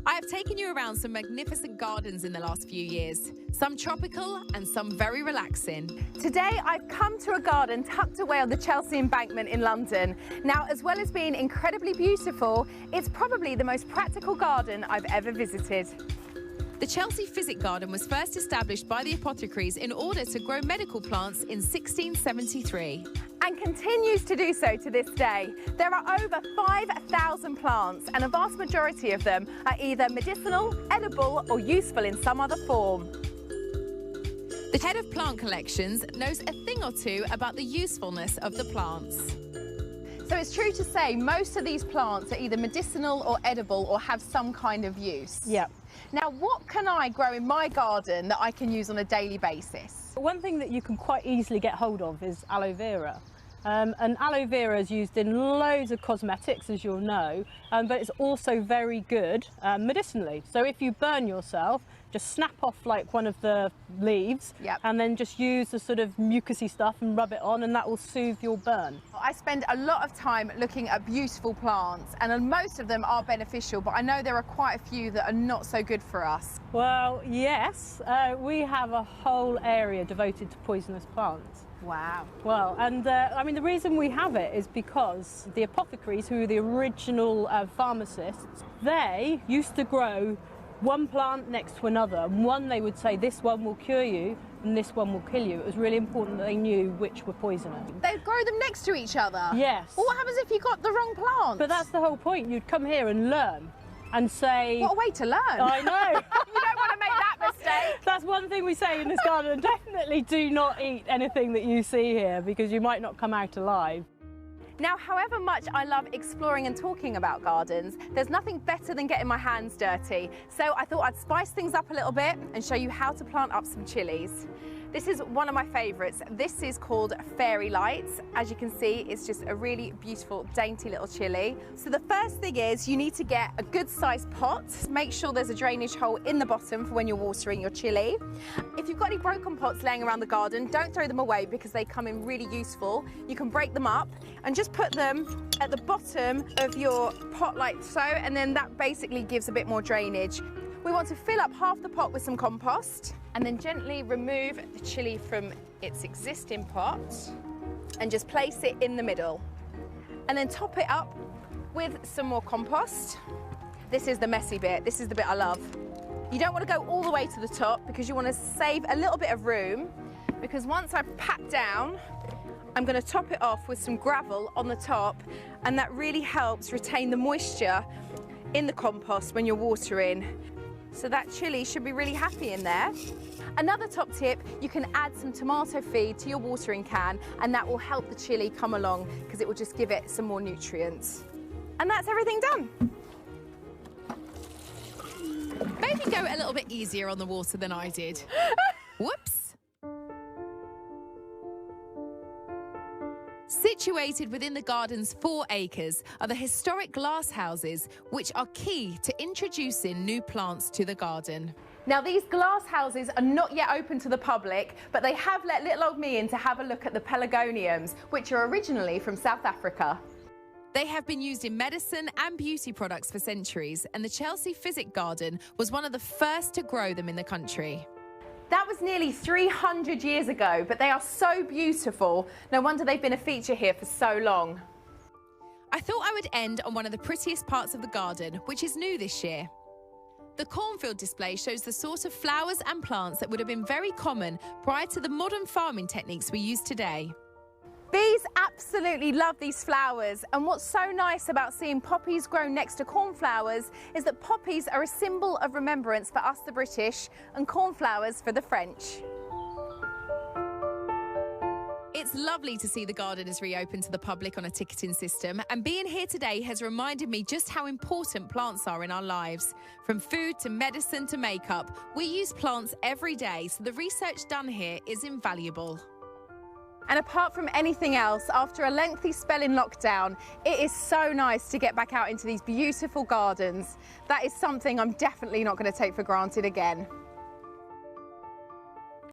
I have taken you around some magnificent gardens in the last few years, some tropical and some very relaxing. Today I've come to a garden tucked away on the Chelsea embankment in London. Now, as well as being incredibly beautiful, it's probably the most practical garden I've ever visited. The Chelsea Physic garden was first established by the apothecaries in order to grow medical plants in 1673. And continues to do so to this day. There are over 5,000 plants, and a vast majority of them are either medicinal, edible, or useful in some other form. The head of plant collections knows a thing or two about the usefulness of the plants. So it's true to say most of these plants are either medicinal or edible or have some kind of use. Yeah. Now, what can I grow in my garden that I can use on a daily basis? One thing that you can quite easily get hold of is aloe vera. And aloe vera is used in loads of cosmetics, as you'll know, but it's also very good medicinally. So if you burn yourself, just snap off like one of the leaves. Yep. And then just use the sort of mucousy stuff and rub it on, and that will soothe your burn. I spend a lot of time looking at beautiful plants, and most of them are beneficial, but I know there are quite a few that are not so good for us. Well, yes, we have a whole area devoted to poisonous plants. Wow. Well, and I mean, the reason we have it is because the apothecaries, who are the original pharmacists, they used to grow one plant next to another, and one they would say this one will cure you and this one will kill you. It was really important that they knew which were poisonous. They grow them next to each other? Yes. Well, what happens if you got the wrong plant? But that's the whole point. You'd come here and learn and say... What a way to learn. I know. You don't want to make that mistake. That's one thing we say in this garden. Definitely do not eat anything that you see here, because you might not come out alive. Now, however much I love exploring and talking about gardens, there's nothing better than getting my hands dirty. So I thought I'd spice things up a little bit and show you how to plant up some chilies. This is one of my favourites. This is called Fairy Lights. As you can see, it's just a really beautiful, dainty little chilli. So the first thing is you need to get a good sized pot. Make sure there's a drainage hole in the bottom for when you're watering your chilli. If you've got any broken pots laying around the garden, don't throw them away because they come in really useful. You can break them up and just put them at the bottom of your pot like so, and then that basically gives a bit more drainage. We want to fill up half the pot with some compost and then gently remove the chilli from its existing pot and just place it in the middle. And then top it up with some more compost. This is the messy bit. This is the bit I love. You don't want to go all the way to the top because you want to save a little bit of room, because once I've packed down, I'm going to top it off with some gravel on the top, and that really helps retain the moisture in the compost when you're watering. So that chilli should be really happy in there. Another top tip, you can add some tomato feed to your watering can, and that will help the chilli come along because it will just give it some more nutrients. And that's everything done. Maybe go a little bit easier on the water than I did. Whoops. Situated within the garden's 4 acres are the historic glass houses, which are key to introducing new plants to the garden. Now, these glass houses are not yet open to the public, but they have let little old me in to have a look at the pelargoniums, which are originally from South Africa. They have been used in medicine and beauty products for centuries, and the Chelsea Physic garden was one of the first to grow them in the country. That was nearly 300 years ago, but they are so beautiful. No wonder they've been a feature here for so long. I thought I would end on one of the prettiest parts of the garden, which is new this year. The cornfield display shows the sort of flowers and plants that would have been very common prior to the modern farming techniques we use today. Bees absolutely love these flowers, and what's so nice about seeing poppies grown next to cornflowers is that poppies are a symbol of remembrance for us the British and cornflowers for the French. It's lovely to see the garden is reopened to the public on a ticketing system, and being here today has reminded me just how important plants are in our lives. From food to medicine to makeup, we use plants every day, so the research done here is invaluable. And apart from anything else, after a lengthy spell in lockdown, it is so nice to get back out into these beautiful gardens. That is something I'm definitely not going to take for granted again.